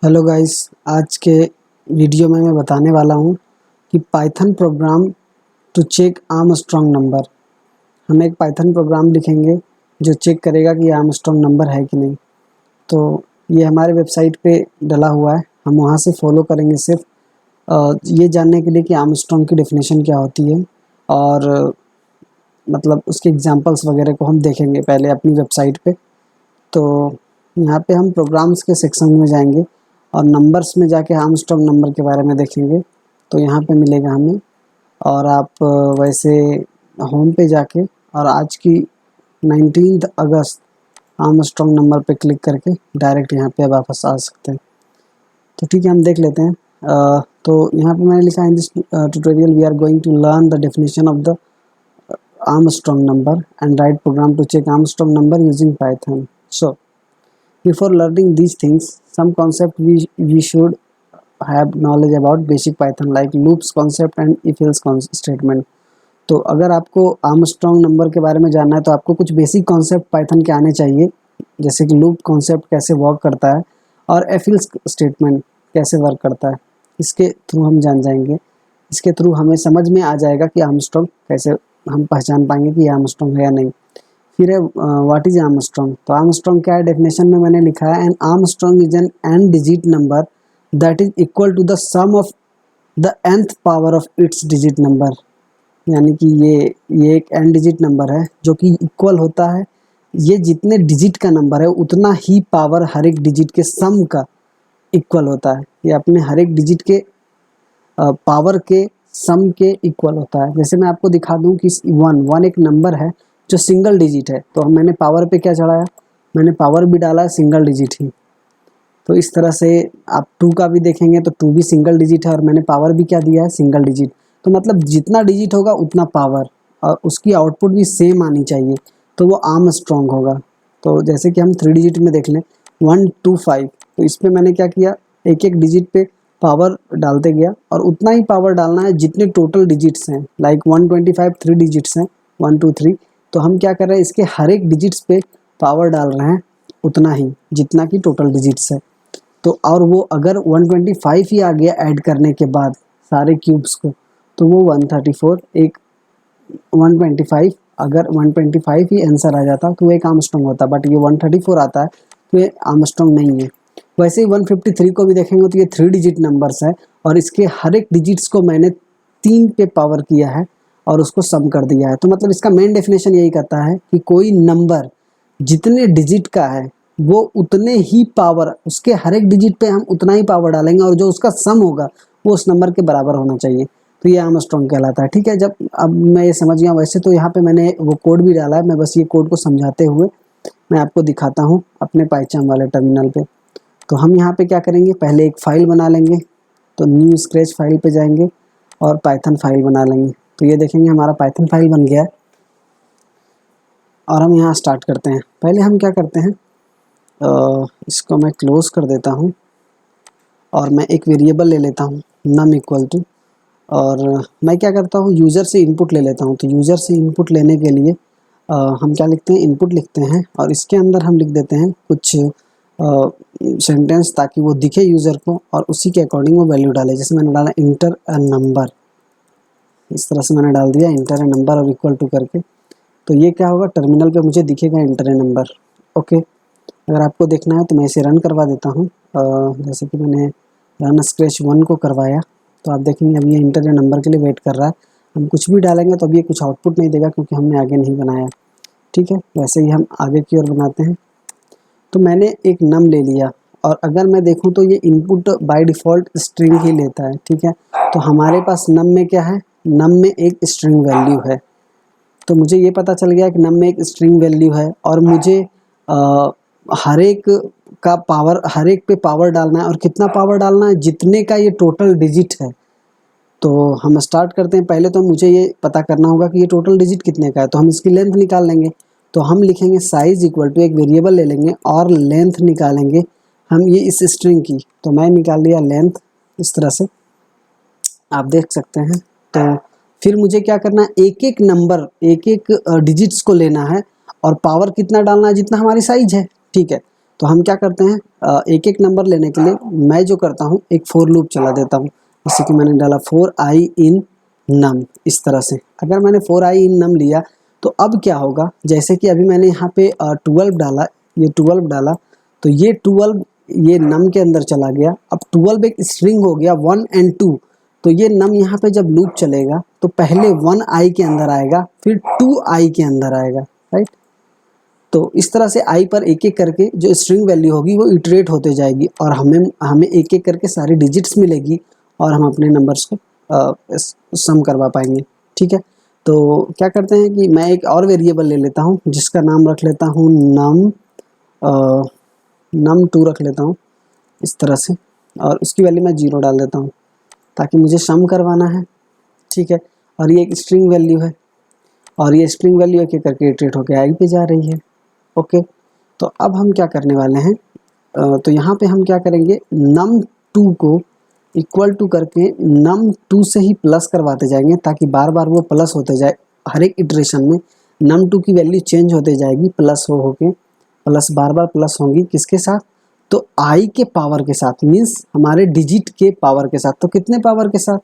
Hello guys, आज के video में मैं बताने वाला हूँ कि Python program to check Armstrong number. हम एक पाइथन प्रोग्राम लिखेंगे जो चेक करेगा कि आर्मस्ट्रॉन्ग नंबर है कि नहीं। तो ये हमारे वेबसाइट पे डला हुआ है, हम वहाँ से फॉलो करेंगे सिर्फ ये जानने के लिए कि आर्मस्ट्रॉन्ग की डेफिनेशन क्या होती है और मतलब उसके एग्जांपल्स वगैरह को हम देखेंगे पहले अपनी वेबसाइट पे। तो यहाँ पे हम प्रोग्राम्स के सेक्शन में जाएंगे और नंबर्स में जाके आर्मस्ट्रॉन्ग नंबर के बारे में देखेंगे। तो यहाँ पे मिलेगा हमें, और आप वैसे होम पे जाके और आज की 19 अगस्त आर्मस्ट्रॉन्ग नंबर पे क्लिक करके डायरेक्ट यहाँ पे वापस आ सकते हैं। तो ठीक है, हम देख लेते हैं। तो यहाँ पे मैंने लिखा है, in this tutorial we are going to learn the definition of the Armstrong number and write program to check Armstrong number using Python. So before learning these things, some concept we should have knowledge about basic Python like loops concept and if else statement. तो अगर आपको Armstrong number के बारे में जानना है तो आपको कुछ बेसिक कॉन्सेप्ट पाइथन के आने चाहिए, जैसे कि लूप कॉन्सेप्ट कैसे वर्क करता है और एफ एल्स स्टेटमेंट कैसे वर्क करता है। इसके थ्रू हम जान जाएंगे, इसके थ्रू हमें समझ में आ जाएगा कि आर्मस्ट्रॉन्ग कैसे हम पहचान पाएंगे कि आर्मस्ट्रॉन्ग है या नहीं। फिर है व्हाट इज आर्मस्ट्रॉन्ग। तो आर्मस्ट्रॉन्ग क्या है, डेफिनेशन में मैंने लिखा है, an Armstrong is an n digit number that is equal to the sum of the nth power of its digit number. यानी कि ये एक n डिजिट नंबर है जो कि इक्वल होता है, ये जितने डिजिट का नंबर है उतना ही पावर हर एक डिजिट के सम का इक्वल होता है। ये अपने हर एक डिजिट के पावर के सम के इक्वल होता है। जैसे मैं आपको दिखा दूं कि वन एक नंबर है जो सिंगल डिजिट है, तो मैंने पावर पे क्या चढ़ाया, मैंने पावर भी डाला है सिंगल डिजिट ही। तो इस तरह से आप 2 का भी देखेंगे तो 2 भी सिंगल डिजिट है और मैंने पावर भी क्या दिया है, सिंगल डिजिट। तो मतलब जितना डिजिट होगा उतना पावर, और उसकी आउटपुट भी सेम आनी चाहिए, तो वो आर्मस्ट्रॉन्ग होगा। तो जैसे कि हम 3 डिजिट में देख लें 1 2 5, तो इसमें मैंने क्या किया, एक एक डिजिट पे पावर डालते गया और उतना ही पावर डालना है जितने टोटल डिजिट्स हैं। लाइक 125 3 डिजिट्स हैं, 1 2 3। तो हम क्या कर रहे हैं, इसके हर एक डिजिट्स पे पावर डाल रहे हैं उतना ही जितना कि टोटल डिजिट्स है। तो और वो अगर 125 ही आ गया ऐड करने के बाद सारे क्यूब्स को, तो वो 134 एक 125, अगर 125 ही आंसर आ जाता तो वो एक आर्मस्ट्रॉन्ग होता, बट ये 134 आता है तो ये आर्मस्ट्रॉन्ग नहीं है। वैसे ही 153 को भी देखेंगे तो ये 3 डिजिट नंबर्स है और इसके हर एक डिजिट्स को मैंने 3 पे पावर किया है और उसको सम कर दिया है। तो मतलब इसका मेन डेफिनेशन यही कहता है कि कोई नंबर जितने डिजिट का है वो उतने ही पावर, उसके हर एक डिजिट पे हम उतना ही पावर डालेंगे और जो उसका सम होगा वो उस नंबर के बराबर होना चाहिए। तो ये आर्मस्ट्रॉन्ग कहलाता है। ठीक है, जब अब मैं ये समझ गया। वैसे तो यहाँ पे मैंने वो कोड भी डाला है, मैं बस ये कोड को समझाते हुए मैं आपको दिखाता हूँ अपने पाइथन वाले टर्मिनल पे। तो हम यहाँ पे क्या करेंगे, पहले एक फ़ाइल बना लेंगे। तो न्यू स्क्रैच फाइल पे जाएंगे और पाइथन फाइल बना लेंगे। तो ये देखेंगे हमारा पाइथन फाइल बन गया है और हम यहाँ स्टार्ट करते हैं। पहले हम क्या करते हैं, इसको मैं क्लोज कर देता हूँ और मैं एक वेरिएबल ले लेता हूँ नम इक्वल टू, और मैं क्या करता हूँ, यूज़र से इनपुट ले लेता हूँ। तो यूज़र से इनपुट लेने के लिए हम क्या लिखते हैं, इनपुट लिखते हैं और इसके अंदर हम लिख देते हैं कुछ सेंटेंस ताकि वो दिखे यूज़र को और उसी के अकॉर्डिंग वो वैल्यू डाले। जैसे मैंने डाला इंटर अ नंबर, इस तरह से मैंने डाल दिया इंटर अ नंबर और इक्वल टू करके। तो ये क्या होगा, टर्मिनल पे मुझे दिखेगा इंटर अ नंबर। ओके, अगर आपको देखना है तो मैं इसे रन करवा देता हूँ। जैसे कि मैंने रन स्क्रैच 1 को करवाया तो आप देखेंगे अब ये इंटर अ नंबर के लिए वेट कर रहा है। हम कुछ भी डालेंगे तो अब ये कुछ आउटपुट नहीं देगा क्योंकि हमने आगे नहीं बनाया। ठीक है, वैसे ही हम आगे की ओर बनाते हैं। तो मैंने एक नम ले लिया और अगर मैं देखूं तो ये इनपुट बाय डिफ़ॉल्ट स्ट्रिंग ही लेता है। ठीक है, तो हमारे पास नम में क्या है, नम में एक स्ट्रिंग वैल्यू है। तो मुझे ये पता चल गया कि नम में एक स्ट्रिंग वैल्यू है और मुझे हर एक का पावर, हर एक पे पावर डालना है और कितना पावर डालना है, जितने का ये टोटल डिजिट है। तो हम स्टार्ट करते हैं। पहले तो मुझे ये पता करना होगा कि ये टोटल डिजिट कितने का है, तो हम इसकी लेंथ निकाल लेंगे। तो हम लिखेंगे साइज इक्वल टू, एक वेरिएबल ले लेंगे और लेंथ निकालेंगे हम ये इस स्ट्रिंग की। तो मैं निकाल लिया लेंथ, इस तरह से आप देख सकते हैं। तो फिर मुझे क्या करना है, एक एक नंबर, एक एक डिजिट्स को लेना है और पावर कितना डालना है, जितना हमारी साइज है। ठीक है, तो हम क्या करते हैं, एक एक नंबर लेने के लिए मैं जो करता हूँ एक फॉर लूप चला देता हूँ। जैसे कि मैंने डाला फोर आई इन नम, इस तरह से अगर मैंने फोर आई इन नम लिया तो अब क्या होगा, जैसे कि अभी मैंने यहाँ पे 12 डाला, ये 12 डाला तो ये 12 ये नम के अंदर चला गया। अब 12 एक स्ट्रिंग हो गया 1 and 2, तो ये नम यहाँ पे जब लूप चलेगा तो पहले 1 आई के अंदर आएगा, फिर 2 आई के अंदर आएगा, राइट। तो इस तरह से आई पर एक एक करके जो स्ट्रिंग वैल्यू होगी वो इटरेट होते जाएगी और हमें एक एक करके सारी डिजिट्स मिलेगी और हम अपने नंबर्स को सम करवा पाएंगे, ठीक है। तो क्या करते हैं कि मैं एक और वेरिएबल ले लेता हूँ जिसका नाम रख लेता हूँ num2 रख लेता हूँ इस तरह से, और उसकी वैल्यू मैं 0 डाल देता हूँ ताकि मुझे सम करवाना है, ठीक है। और ये एक स्ट्रिंग वैल्यू है और ये स्ट्रिंग वैल्यू एक एक करके इटरेट होकर आई पे जा रही है, ओके। तो अब हम क्या करने वाले हैं, तो यहाँ पे हम क्या करेंगे, num2 को इक्वल टू करके num2 से ही प्लस करवाते जाएंगे ताकि बार बार वो प्लस होते जाए। हर एक इटरेशन में num2 की वैल्यू चेंज होते जाएगी, प्लस होके प्लस बार बार प्लस होंगी, किसके साथ, तो आई के पावर के साथ, मीन्स हमारे डिजिट के पावर के साथ। तो कितने पावर के साथ,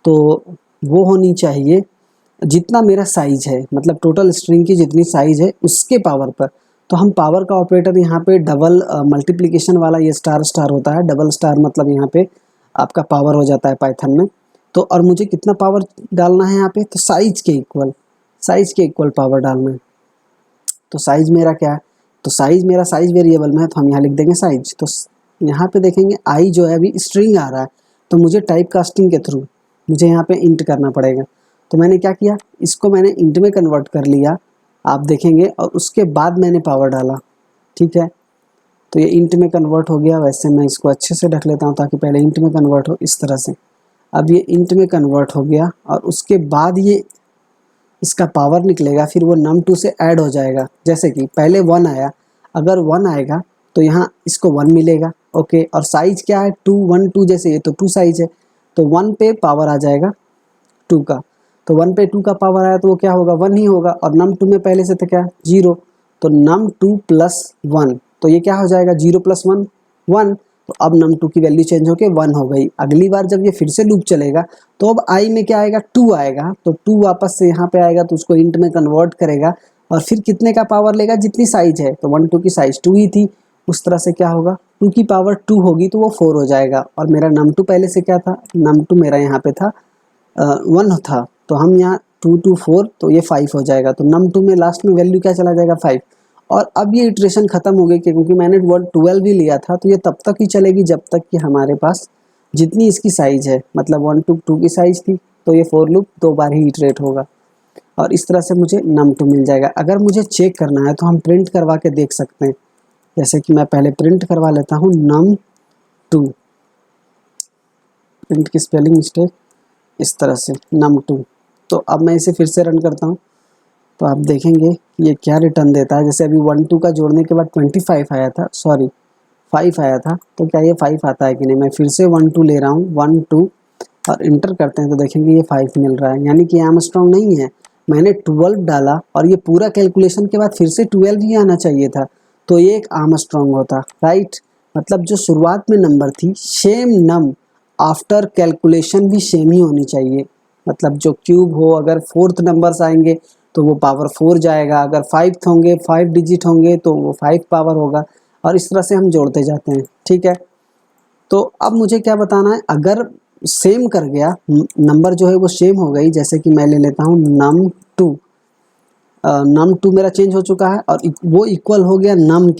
तो वो होनी चाहिए जितना मेरा साइज है, मतलब टोटल स्ट्रिंग की जितनी साइज है उसके पावर पर। तो हम पावर का ऑपरेटर यहाँ पे डबल मल्टीप्लिकेशन वाला ये स्टार स्टार होता है, डबल स्टार मतलब यहाँ पे आपका पावर हो जाता है पाइथन में। तो और मुझे कितना पावर डालना है यहाँ पे, तो साइज के इक्वल पावर डालना है। तो साइज मेरा क्या है, तो साइज मेरा साइज वेरिएबल में है तो हम यहाँ लिख देंगे साइज। तो यहाँ पे देखेंगे आई जो है अभी स्ट्रिंग आ रहा है तो मुझे टाइप कास्टिंग के थ्रू मुझे यहाँ पे इंट करना पड़ेगा। तो मैंने क्या किया, इसको मैंने इंट में कन्वर्ट कर लिया, आप देखेंगे, और उसके बाद मैंने पावर डाला, ठीक है। तो ये इंट में कन्वर्ट हो गया। वैसे मैं इसको अच्छे से ढक लेता हूँ ताकि पहले इंट में कन्वर्ट हो, इस तरह से। अब ये इंट में कन्वर्ट हो गया और उसके बाद ये इसका पावर निकलेगा, फिर वो num2 से ऐड हो जाएगा। जैसे कि पहले 1 आया, अगर 1 आएगा तो यहाँ इसको 1 मिलेगा, ओके। और साइज क्या है 2 1 2, जैसे ये तो 2 साइज है तो 1 पे पावर आ जाएगा 2 का। तो 1 पे 2 का पावर आया तो वो क्या होगा, 1 ही होगा। और num2 में पहले से था क्या, 0, तो num2 प्लस 1, तो ये क्या हो जाएगा 0 प्लस 1 1। तो अब num2 की वैल्यू चेंज होके 1 हो गई। अगली बार जब ये फिर से लूप चलेगा तो अब आई में क्या आएगा, 2 आएगा, तो 2 वापस से यहाँ पे आएगा तो उसको इंट में कन्वर्ट करेगा और फिर कितने का पावर लेगा, जितनी साइज है। तो 1 2 की साइज 2 ही थी, उस तरह से क्या होगा 2 की पावर 2 होगी तो वो 4 हो जाएगा। और मेरा num2 पहले से क्या था, num2 मेरा यहाँ पे था 1 था, तो हम यहाँ 2 2 4, तो ये 5 हो जाएगा। तो num2 में लास्ट में वैल्यू क्या चला जाएगा 5। और अब ये इटरेशन ख़त्म हो गई क्योंकि मैंने 12 भी लिया था, तो ये तब तक ही चलेगी जब तक कि हमारे पास जितनी इसकी साइज़ है, मतलब 1 2 2 की साइज़ थी, तो ये for loop 2 bar he iterate होगा और इस तरह से मुझे num2 मिल जाएगा। अगर मुझे चेक करना है तो हम प्रिंट करवा के देख सकते हैं। जैसे कि मैं पहले प्रिंट करवा लेता हूँ num2, प्रिंट की स्पेलिंग मिस्टेक, इस तरह से num2। तो अब मैं इसे फिर से रन करता हूँ तो आप देखेंगे ये क्या रिटर्न देता है। जैसे अभी 1 2 का जोड़ने के बाद 25 आया था, सॉरी 5 आया था, तो क्या ये 5 आता है कि नहीं। मैं फिर से 1 2 ले रहा हूँ, 1 2 और इंटर करते हैं तो देखेंगे ये 5 मिल रहा है, यानी कि आर्मस्ट्रांग नहीं है। मैंने 12 डाला और ये पूरा कैलकुलेशन के बाद फिर से 12 ही आना चाहिए था, तो ये एक आर्मस्ट्रांग होता, राइट। मतलब जो शुरुआत में नंबर थी सेम नम आफ्टर कैलकुलेशन भी सेम ही होनी चाहिए। मतलब जो क्यूब हो, अगर 4th नंबर्स आएंगे तो वो पावर 4 जाएगा, अगर 5th होंगे 5 डिजिट होंगे तो वो 5 पावर होगा, और इस तरह से हम जोड़ते जाते हैं, ठीक है। तो अब मुझे क्या बताना है, अगर सेम कर गया नंबर जो है वो सेम हो गई, जैसे कि मैं ले लेता हूँ num2 मेरा चेंज हो चुका है और वो इक्वल हो गया नम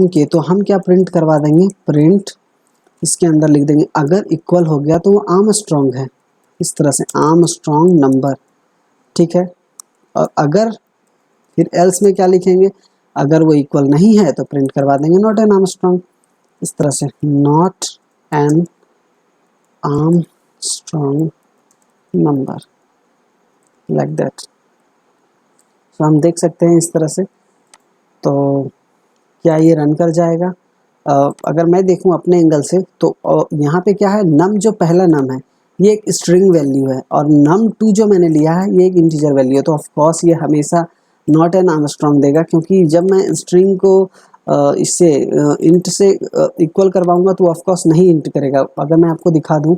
के, तो हम क्या प्रिंट करवा देंगे, प्रिंट इसके अंदर लिख देंगे अगर इक्वल हो गया तो वो आर्मस्ट्रांग है, इस तरह से आर्मस्ट्रांग नंबर, ठीक है। और अगर फिर एल्स में क्या लिखेंगे, अगर वो इक्वल नहीं है तो प्रिंट करवा देंगे नॉट एन आर्मस्ट्रांग, इस तरह से not an Armstrong number, like that. तो हम देख सकते हैं इस तरह से। तो क्या ये रन कर जाएगा, अगर मैं देखूं अपने एंगल से तो यहाँ पे क्या है, नम जो पहला नम है ये एक स्ट्रिंग वैल्यू है और num2 जो मैंने लिया है ये एक इंटीजर वैल्यू है, तो ऑफ कोर्स ये हमेशा नॉट एन आर्मस्ट्रांग देगा, क्योंकि जब मैं स्ट्रिंग को इससे इंट से इक्वल करवाऊंगा तो ऑफ कोर्स नहीं इंट करेगा। अगर मैं आपको दिखा दूं,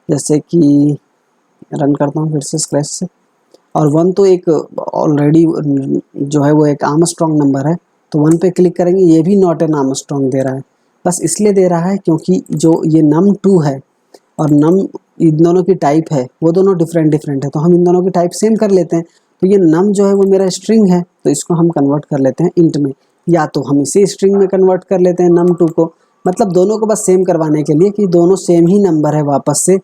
जैसे कि रन करता हूं फिर से स्क्रैच से, और 1 तो एक ऑलरेडी जो है वो एक आर्मस्ट्रॉन्ग नंबर है, तो 1 पे क्लिक करेंगे, ये भी नॉट एन आर्मस्ट्रॉन्ग दे रहा है। बस इसलिए दे रहा है क्योंकि जो ये num2 है और num इन दोनों की टाइप है वो दोनों डिफरेंट है, तो हम इन दोनों की टाइप सेम कर लेते हैं। तो ये num जो है वो मेरा स्ट्रिंग है, तो इसको हम कन्वर्ट कर लेते हैं इंट में, या तो हम इसे स्ट्रिंग में कन्वर्ट कर लेते हैं num2 को, मतलब दोनों को बस सेम करवाने के लिए कि दोनों सेम ही नंबर है वापस से,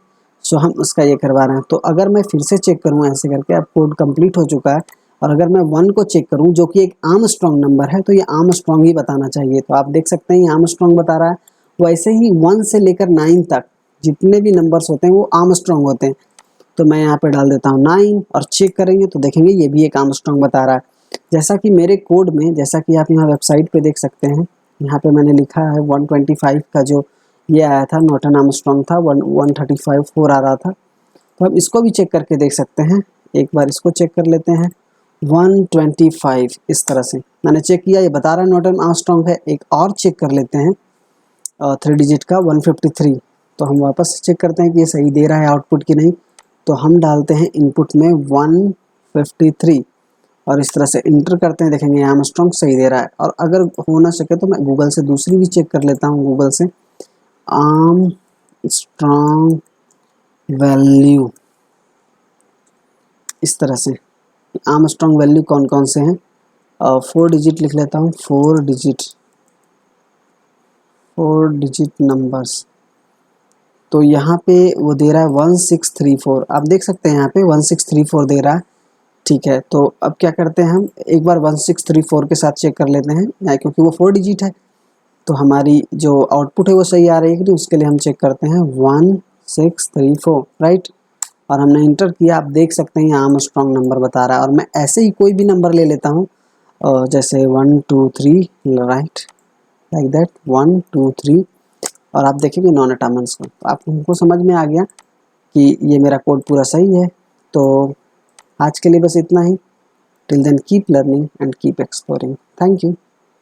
सो हम उसका ये करवा रहे हैं। तो अगर मैं फिर से चेक करूँ ऐसे करके, अब कोड कंप्लीट हो चुका है, और अगर मैं 1 को चेक करूँ जो कि एक आर्मस्ट्रॉन्ग नंबर है, तो ये आर्मस्ट्रॉन्ग ही बताना चाहिए। तो आप देख सकते हैं ये आर्मस्ट्रॉन्ग बता रहा है। वैसे ही 1 से लेकर 9 तक जितने भी नंबर्स होते हैं वो आर्मस्ट्रॉन्ग होते हैं। तो मैं यहाँ पे डाल देता हूँ 9 और चेक करेंगे तो देखेंगे ये भी एक आर्मस्ट्रॉन्ग बता रहा है। जैसा कि मेरे कोड में, जैसा कि आप यहाँ वेबसाइट पे देख सकते हैं, यहाँ पे मैंने लिखा है 125 का जो ये आया था नॉट एन आर्मस्ट्रॉन्ग था, 135 4 आ रहा था। तो हम इसको भी चेक करके देख सकते हैं। एक बार इसको चेक कर लेते हैं, 125 इस तरह से मैंने चेक किया, ये बता रहा है नॉट एन आर्मस्ट्रॉन्ग है। एक और चेक कर लेते हैं 3 डिजिट का 153, तो हम वापस चेक करते हैं कि ये सही दे रहा है आउटपुट की नहीं। तो हम डालते हैं इनपुट में 153 और इस तरह से इंटर करते हैं, देखेंगे आर्मस्ट्रॉन्ग सही दे रहा है। और अगर हो ना सके तो मैं गूगल से दूसरी भी चेक कर लेता हूँ, गूगल से आर्मस्ट्रॉन्ग वैल्यू, इस तरह से आर्मस्ट्रॉन्ग वैल्यू कौन कौन से हैं, 4 डिजिट लिख लेता हूँ, 4 डिजिट नंबर्स। तो यहाँ पे वो दे रहा है 1634, आप देख सकते हैं यहाँ पे 1634 दे रहा है। ठीक है, तो अब क्या करते हैं, हम एक बार 1634 के साथ चेक कर लेते हैं, क्योंकि वो 4 डिजिट है तो हमारी जो आउटपुट है वो सही आ रही है कि नहीं, उसके लिए हम चेक करते हैं 1634 राइट, और हमने इंटर किया। आप देख सकते हैं यहाँ आर्मस्ट्रॉन्ग नंबर बता रहा है। और मैं ऐसे ही कोई भी नंबर ले लेता हूँ, जैसे 1 2 3 राइट, लाइक दैट 1 2 3, और आप देखेंगे नॉन एटॉमिक को, तो आपको समझ में आ गया कि ये मेरा कोड पूरा सही है। तो आज के लिए बस इतना ही। Till then keep learning and keep exploring. Thank you.